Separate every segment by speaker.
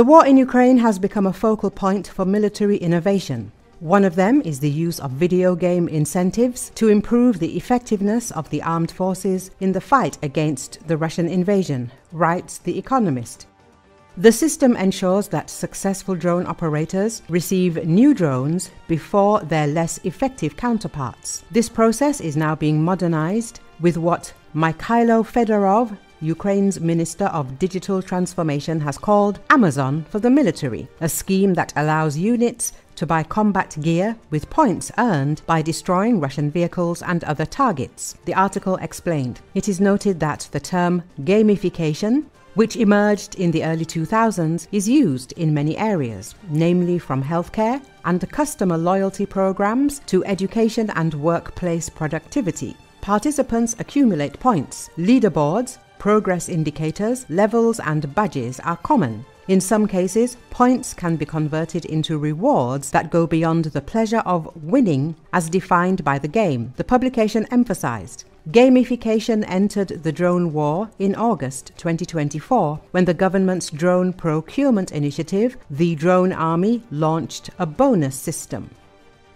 Speaker 1: The war in Ukraine has become a focal point for military innovation. One of them is the use of video game incentives to improve the effectiveness of the armed forces in the fight against the Russian invasion, writes The Economist. The system ensures that successful drone operators receive new drones before their less effective counterparts. This process is now being modernized with what Mikhailo Fedorov, Ukraine's Minister of Digital Transformation, has called Amazon for the military, a scheme that allows units to buy combat gear with points earned by destroying Russian vehicles and other targets, the article explained. It is noted that the term gamification, which emerged in the early 2000s, is used in many areas, namely from healthcare and customer loyalty programs to education and workplace productivity. Participants accumulate points. Leaderboards, progress indicators, levels and badges are common. In some cases, points can be converted into rewards that go beyond the pleasure of winning as defined by the game, the publication emphasized. Gamification entered the drone war in August 2024 when the government's drone procurement initiative, the Drone Army, launched a bonus system.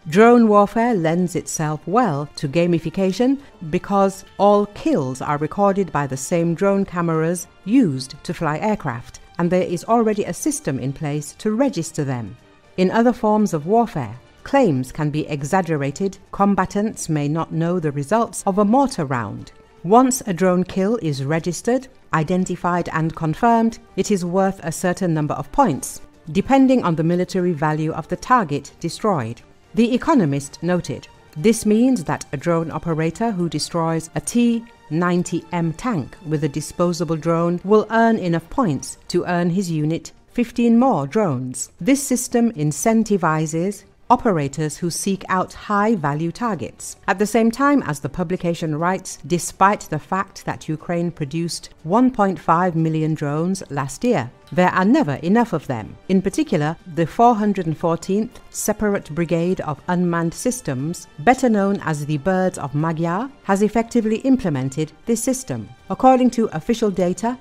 Speaker 1: Drone warfare lends itself well to gamification because all kills are recorded by the same drone cameras used to fly aircraft, and there is already a system in place to register them. In other forms of warfare, claims can be exaggerated. Combatants may not know the results of a mortar round. Once a drone kill is registered, identified and confirmed, it is worth a certain number of points, depending on the military value of the target destroyed. The Economist noted, this means that a drone operator who destroys a T-90M tank with a disposable drone will earn enough points to earn his unit 15 more drones. This system incentivizes operators who seek out high-value targets. At the same time, as the publication writes, despite the fact that Ukraine produced 1.5 million drones last year, there are never enough of them. In particular, the 414th Separate Brigade of Unmanned Systems, better known as the Birds of Magyar, has effectively implemented this system. According to official data,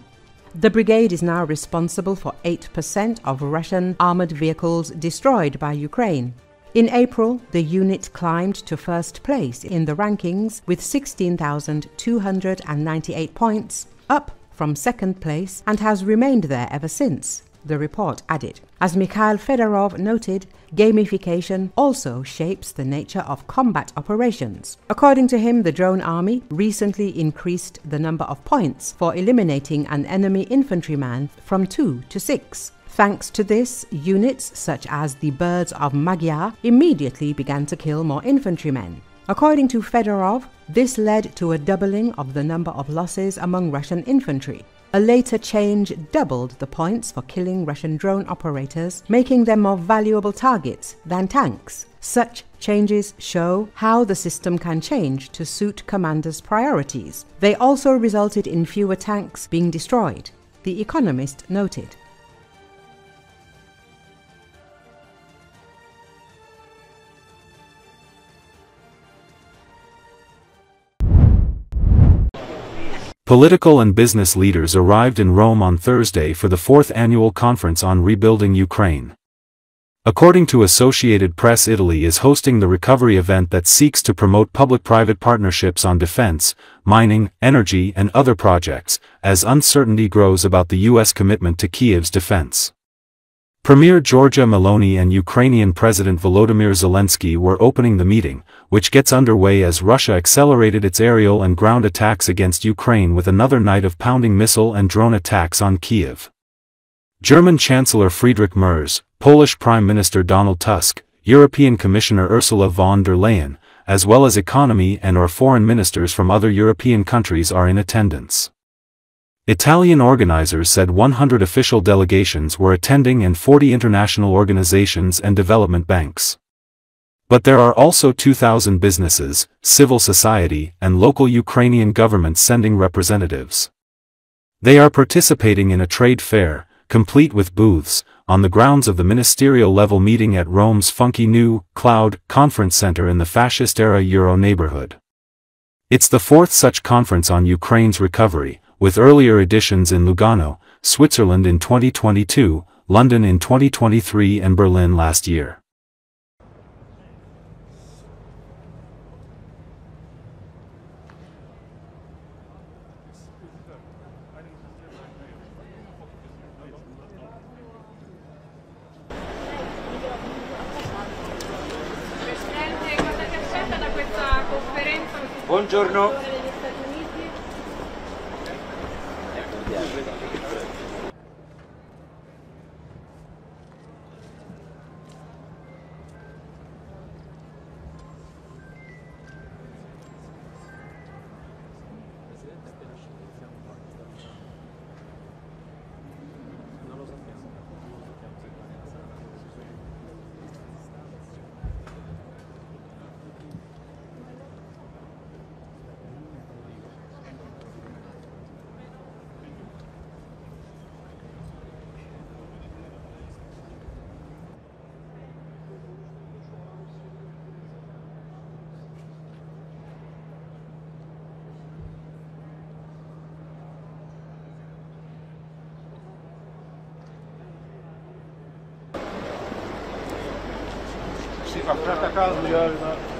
Speaker 1: the brigade is now responsible for 8% of Russian armored vehicles destroyed by Ukraine. In April, the unit climbed to first place in the rankings with 16,298 points, up from second place, and has remained there ever since, the report added. As Mikhail Fedorov noted, gamification also shapes the nature of combat operations. According to him, the Drone Army recently increased the number of points for eliminating an enemy infantryman from 2 to 6. Thanks to this, units such as the Birds of Magyar immediately began to kill more infantrymen. According to Fedorov, this led to a doubling of the number of losses among Russian infantry. A later change doubled the points for killing Russian drone operators, making them more valuable targets than tanks. Such changes show how the system can change to suit commanders' priorities. They also resulted in fewer tanks being destroyed, The Economist noted.
Speaker 2: Political and business leaders arrived in Rome on Thursday for the 4th annual conference on rebuilding Ukraine. According to Associated Press, Italy is hosting the recovery event that seeks to promote public-private partnerships on defense, mining, energy and other projects, as uncertainty grows about the U.S. commitment to Kyiv's defense. Premier Giorgia Meloni and Ukrainian President Volodymyr Zelensky were opening the meeting, which gets underway as Russia accelerated its aerial and ground attacks against Ukraine with another night of pounding missile and drone attacks on Kyiv. German Chancellor Friedrich Merz, Polish Prime Minister Donald Tusk, European Commissioner Ursula von der Leyen, as well as economy and/or foreign ministers from other European countries are in attendance. Italian organizers said 100 official delegations were attending and 40 international organizations and development banks. But there are also 2,000 businesses, civil society, and local Ukrainian governments sending representatives. They are participating in a trade fair, complete with booths, on the grounds of the ministerial-level meeting at Rome's funky new, Cloud, Conference Center in the fascist-era Euro neighborhood. It's the 4th such conference on Ukraine's recovery, with earlier editions in Lugano, Switzerland in 2022, London in 2023 and Berlin last year.
Speaker 3: Buongiorno. Sì, ma frata caldo.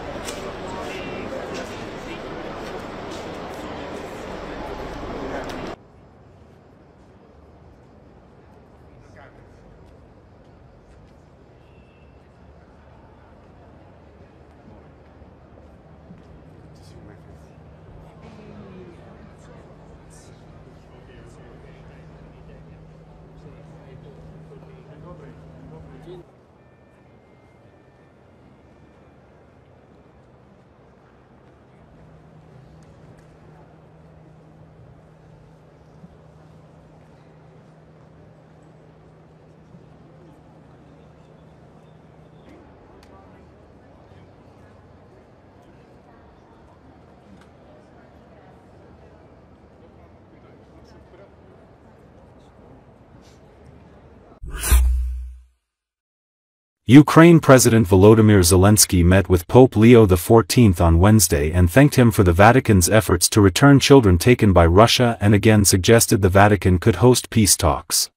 Speaker 2: Ukraine President Volodymyr Zelensky met with Pope Leo XIV on Wednesday and thanked him for the Vatican's efforts to return children taken by Russia and again suggested the Vatican could host peace talks.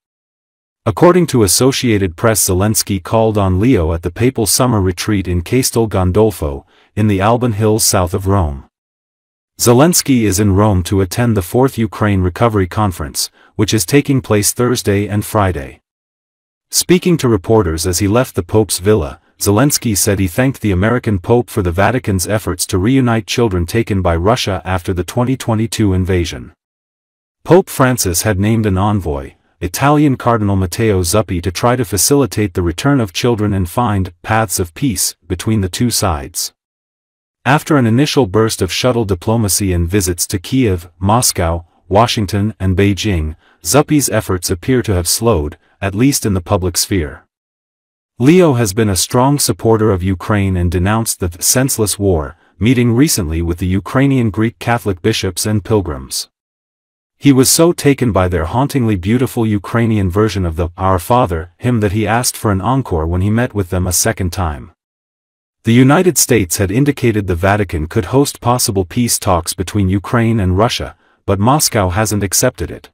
Speaker 2: According to Associated Press, Zelensky called on Leo at the papal summer retreat in Castel Gandolfo, in the Alban Hills south of Rome. Zelensky is in Rome to attend the 4th Ukraine Recovery Conference, which is taking place Thursday and Friday. Speaking to reporters as he left the Pope's villa, Zelensky said he thanked the American Pope for the Vatican's efforts to reunite children taken by Russia after the 2022 invasion. Pope Francis had named an envoy, Italian Cardinal Matteo Zuppi, to try to facilitate the return of children and find paths of peace between the two sides. After an initial burst of shuttle diplomacy and visits to Kiev, Moscow, Washington, and Beijing, Zuppi's efforts appear to have slowed, at least in the public sphere. Leo has been a strong supporter of Ukraine and denounced the senseless war, meeting recently with the Ukrainian Greek Catholic bishops and pilgrims. He was so taken by their hauntingly beautiful Ukrainian version of the Our Father hymn that he asked for an encore when he met with them a second time. The United States had indicated the Vatican could host possible peace talks between Ukraine and Russia, but Moscow hasn't accepted it.